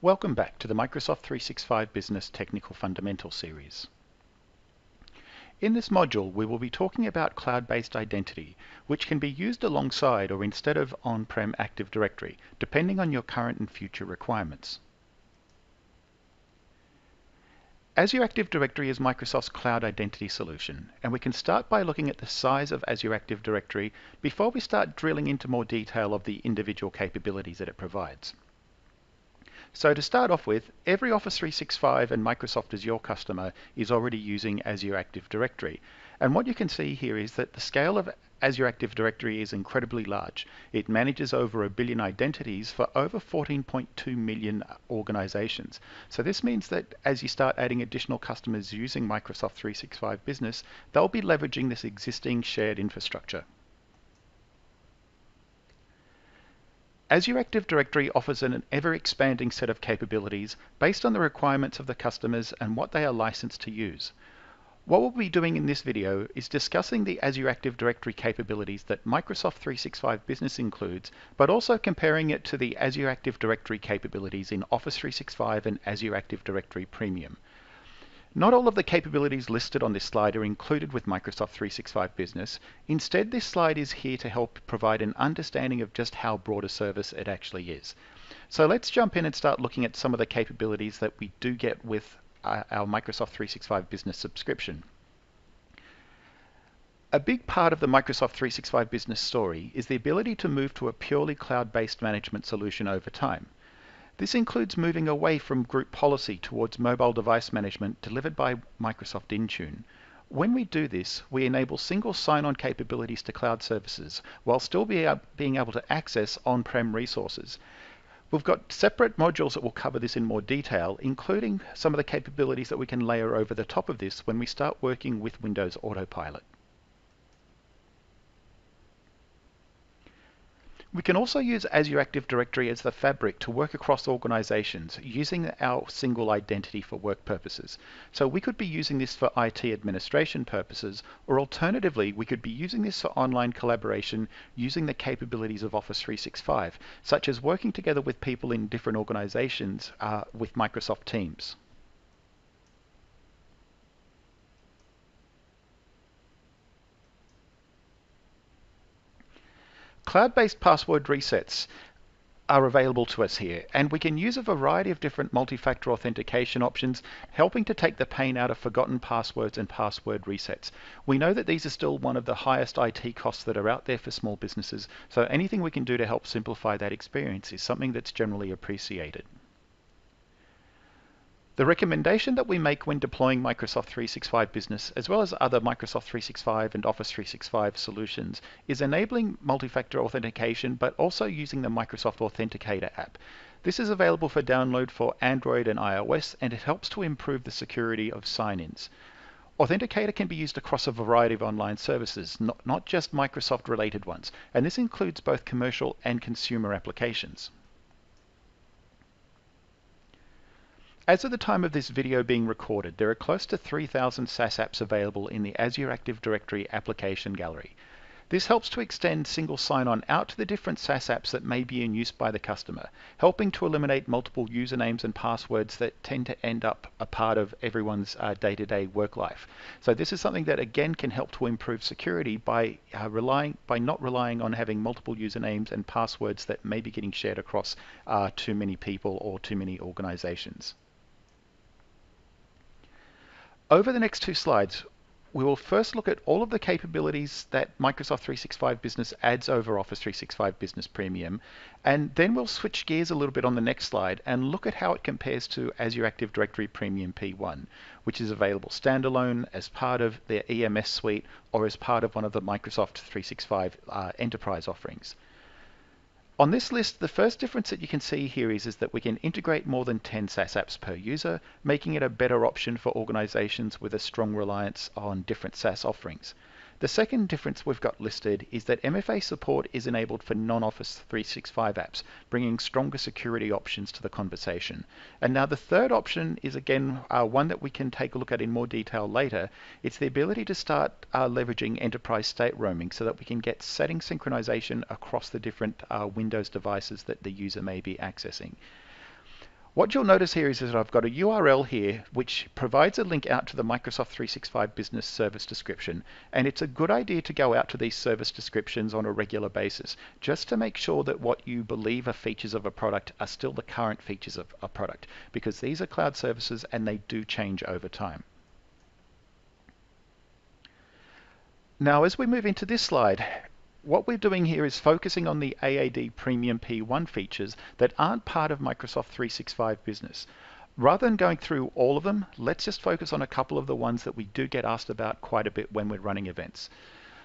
Welcome back to the Microsoft 365 Business Technical Fundamentals series. In this module, we will be talking about cloud-based identity, which can be used alongside or instead of on-prem Active Directory, depending on your current and future requirements. Azure Active Directory is Microsoft's cloud identity solution, and we can start by looking at the size of Azure Active Directory before we start drilling into more detail of the individual capabilities that it provides. So to start off with, every Office 365 and Microsoft Azure customer is already using Azure Active Directory. And what you can see here is that the scale of Azure Active Directory is incredibly large. It manages over 1 billion identities for over 14.2 million organizations. So this means that as you start adding additional customers using Microsoft 365 Business, they'll be leveraging this existing shared infrastructure. Azure Active Directory offers an ever-expanding set of capabilities based on the requirements of the customers and what they are licensed to use. What we'll be doing in this video is discussing the Azure Active Directory capabilities that Microsoft 365 Business includes, but also comparing it to the Azure Active Directory capabilities in Office 365 and Azure Active Directory Premium. Not all of the capabilities listed on this slide are included with Microsoft 365 Business. Instead, this slide is here to help provide an understanding of just how broad a service it actually is. So let's jump in and start looking at some of the capabilities that we do get with our Microsoft 365 Business subscription. A big part of the Microsoft 365 Business story is the ability to move to a purely cloud-based management solution over time. This includes moving away from group policy towards mobile device management delivered by Microsoft Intune. When we do this, we enable single sign-on capabilities to cloud services while still being able to access on-prem resources. We've got separate modules that will cover this in more detail, including some of the capabilities that we can layer over the top of this when we start working with Windows Autopilot. We can also use Azure Active Directory as the fabric to work across organizations using our single identity for work purposes. So we could be using this for IT administration purposes, or alternatively, we could be using this for online collaboration using the capabilities of Office 365, such as working together with people in different organizations with Microsoft Teams. Cloud-based password resets are available to us here, and we can use a variety of different multi-factor authentication options, helping to take the pain out of forgotten passwords and password resets. We know that these are still one of the highest IT costs that are out there for small businesses, so anything we can do to help simplify that experience is something that's generally appreciated. The recommendation that we make when deploying Microsoft 365 Business, as well as other Microsoft 365 and Office 365 solutions, is enabling multi-factor authentication, but also using the Microsoft Authenticator app. This is available for download for Android and iOS, and it helps to improve the security of sign-ins. Authenticator can be used across a variety of online services, not just Microsoft-related ones, and this includes both commercial and consumer applications. As of the time of this video being recorded, there are close to 3,000 SaaS apps available in the Azure Active Directory application gallery. This helps to extend single sign-on out to the different SaaS apps that may be in use by the customer, helping to eliminate multiple usernames and passwords that tend to end up a part of everyone's day-to-day work life. So this is something that again can help to improve security by not relying on having multiple usernames and passwords that may be getting shared across too many people or too many organizations. Over the next two slides, we will first look at all of the capabilities that Microsoft 365 Business adds over Office 365 Business Premium, and then we'll switch gears a little bit on the next slide and look at how it compares to Azure Active Directory Premium P1, which is available standalone as part of their EMS suite or as part of one of the Microsoft 365 enterprise offerings. On this list, the first difference that you can see here is that we can integrate more than 10 SaaS apps per user, making it a better option for organizations with a strong reliance on different SaaS offerings. The second difference we've got listed is that MFA support is enabled for non-Office 365 apps, bringing stronger security options to the conversation. And now the third option is again one that we can take a look at in more detail later. It's the ability to start leveraging enterprise state roaming so that we can get setting synchronization across the different Windows devices that the user may be accessing. What you'll notice here is that I've got a URL here which provides a link out to the Microsoft 365 Business Service Description, and it's a good idea to go out to these service descriptions on a regular basis just to make sure that what you believe are features of a product are still the current features of a product, because these are cloud services and they do change over time. Now, as we move into this slide, what we're doing here is focusing on the AAD Premium P1 features that aren't part of Microsoft 365 Business. Rather than going through all of them, let's just focus on a couple of the ones that we do get asked about quite a bit when we're running events.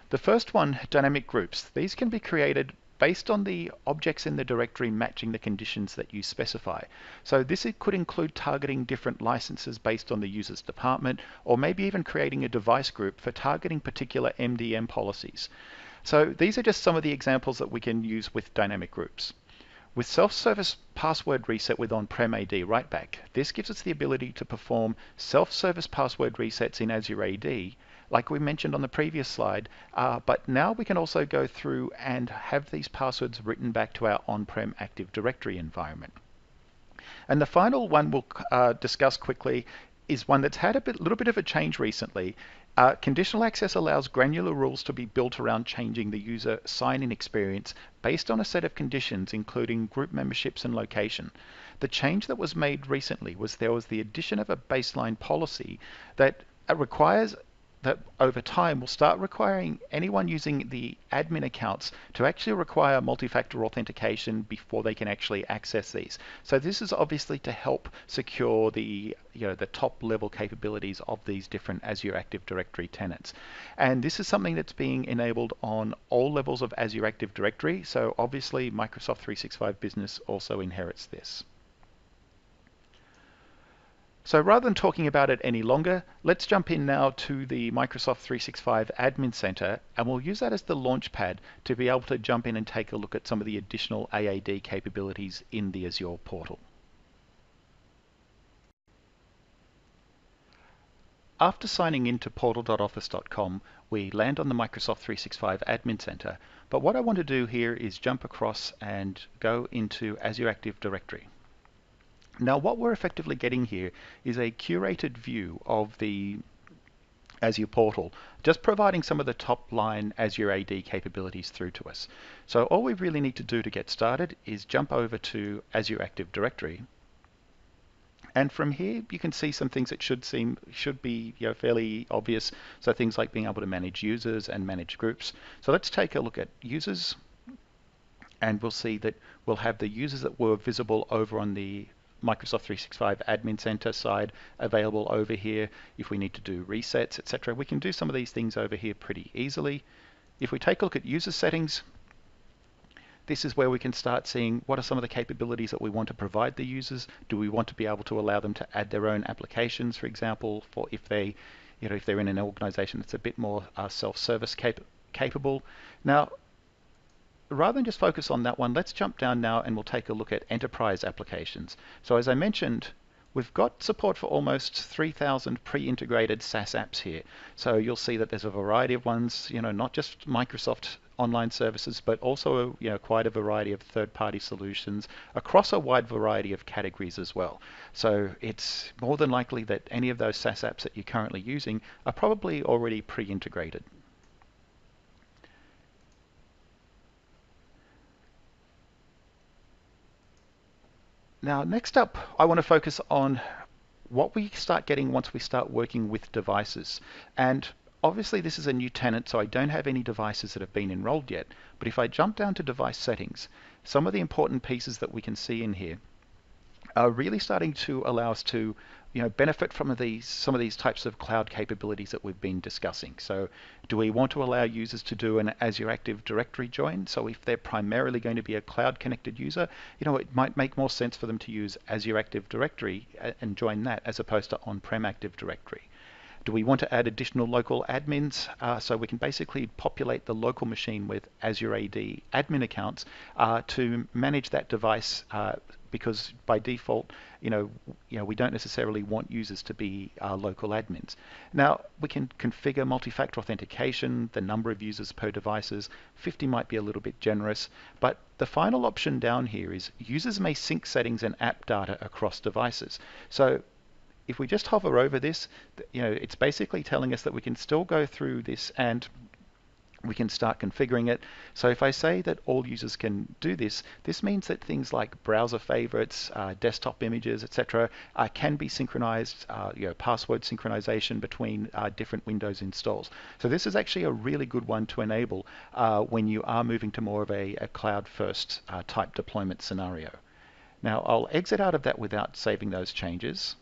The first one, dynamic groups. These can be created based on the objects in the directory matching the conditions that you specify. So this could include targeting different licenses based on the user's department, or maybe even creating a device group for targeting particular MDM policies. So these are just some of the examples that we can use with dynamic groups. With self-service password reset with on-prem AD right back, this gives us the ability to perform self-service password resets in Azure AD, like we mentioned on the previous slide, but now we can also go through and have these passwords written back to our on-prem Active Directory environment. And the final one we'll discuss quickly is one that's had a little bit of a change recently. Conditional access allows granular rules to be built around changing the user sign-in experience based on a set of conditions, including group memberships and location. The change that was made recently was there was the addition of a baseline policy that requires that over time will start requiring anyone using the admin accounts to actually require multi-factor authentication before they can actually access these. So this is obviously to help secure the top level capabilities of these different Azure Active Directory tenants. And this is something that's being enabled on all levels of Azure Active Directory. So obviously Microsoft 365 Business also inherits this. So rather than talking about it any longer, let's jump in now to the Microsoft 365 Admin Center, and we'll use that as the launch pad to be able to jump in and take a look at some of the additional AAD capabilities in the Azure portal. After signing into portal.office.com, we land on the Microsoft 365 Admin Center, but what I want to do here is jump across and go into Azure Active Directory. Now what we're effectively getting here is a curated view of the Azure portal, just providing some of the top line Azure AD capabilities through to us. So all we really need to do to get started is jump over to Azure Active Directory. And from here, you can see some things that should be fairly obvious. So things like being able to manage users and manage groups. So let's take a look at users, and we'll see that we'll have the users that were visible over on the Microsoft 365 Admin Center side available over here. If we need to do resets, etc., we can do some of these things over here pretty easily. If we take a look at user settings, this is where we can start seeing what are some of the capabilities that we want to provide the users. Do we want to be able to allow them to add their own applications, for example, for if they're in an organization that's a bit more self-service capable. Now, rather than just focus on that one, let's jump down now and we'll take a look at enterprise applications. So as I mentioned, we've got support for almost 3,000 pre-integrated SaaS apps here. So you'll see that there's a variety of ones, not just Microsoft online services, but also quite a variety of third-party solutions across a wide variety of categories as well. So it's more than likely that any of those SaaS apps that you're currently using are probably already pre-integrated. Now, next up, I want to focus on what we start getting once we start working with devices. And obviously this is a new tenant, so I don't have any devices that have been enrolled yet. But if I jump down to device settings, some of the important pieces that we can see in here are really starting to allow us to benefit from some of these types of cloud capabilities that we've been discussing. So do we want to allow users to do an Azure Active Directory join? So if they're primarily going to be a cloud connected user, it might make more sense for them to use Azure Active Directory and join that as opposed to on-prem Active Directory. Do we want to add additional local admins? So we can basically populate the local machine with Azure AD admin accounts to manage that device, because by default, we don't necessarily want users to be local admins. Now, we can configure multi-factor authentication, the number of users per devices. 50 might be a little bit generous, but the final option down here is users may sync settings and app data across devices. So if we just hover over this, it's basically telling us that we can still go through this and we can start configuring it. So if I say that all users can do this, this means that things like browser favorites, desktop images, etc., can be synchronized, password synchronization between different Windows installs. So this is actually a really good one to enable when you are moving to more of a cloud-first type deployment scenario. Now I'll exit out of that without saving those changes.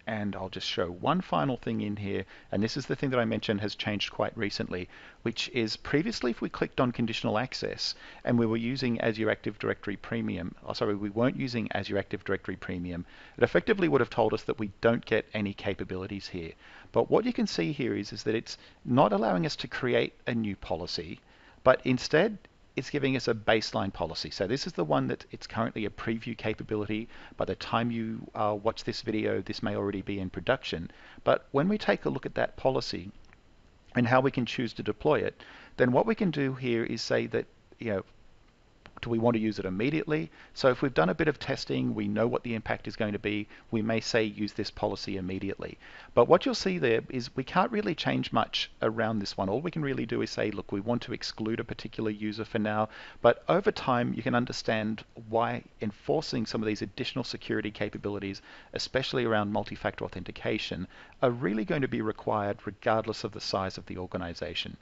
And I'll just show one final thing in here, and this is the thing that I mentioned has changed quite recently, which is previously if we clicked on conditional access and we were using Azure Active Directory Premium, we weren't using Azure Active Directory Premium, it effectively would have told us that we don't get any capabilities here. But what you can see here is that it's not allowing us to create a new policy, but instead it's giving us a baseline policy. So this is the one that it's currently a preview capability. By the time you watch this video, this may already be in production. But when we take a look at that policy and how we can choose to deploy it, then what we can do here is say that, do we want to use it immediately? So if we've done a bit of testing, we know what the impact is going to be, we may say use this policy immediately. But what you'll see there is we can't really change much around this one. All we can really do is say, look, we want to exclude a particular user for now, but over time you can understand why enforcing some of these additional security capabilities, especially around multi-factor authentication, are really going to be required regardless of the size of the organization.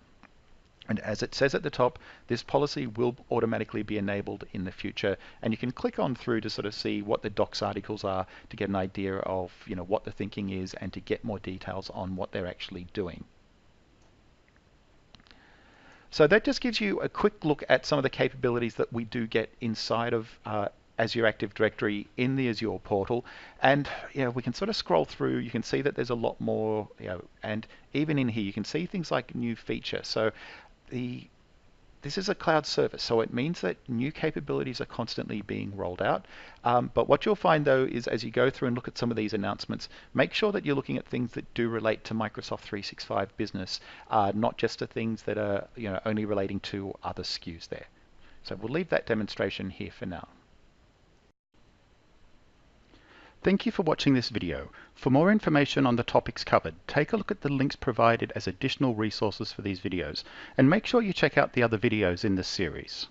And as it says at the top, this policy will automatically be enabled in the future. And you can click on through to sort of see what the docs articles are to get an idea of what the thinking is and to get more details on what they're actually doing. So that just gives you a quick look at some of the capabilities that we do get inside of Azure Active Directory in the Azure portal. And we can sort of scroll through, you can see that there's a lot more, and even in here you can see things like new feature. So this is a cloud service, so it means that new capabilities are constantly being rolled out. But what you'll find though is as you go through and look at some of these announcements, make sure that you're looking at things that do relate to Microsoft 365 Business, not just to things that are only relating to other SKUs there. So we'll leave that demonstration here for now. Thank you for watching this video. For more information on the topics covered, take a look at the links provided as additional resources for these videos, and make sure you check out the other videos in this series.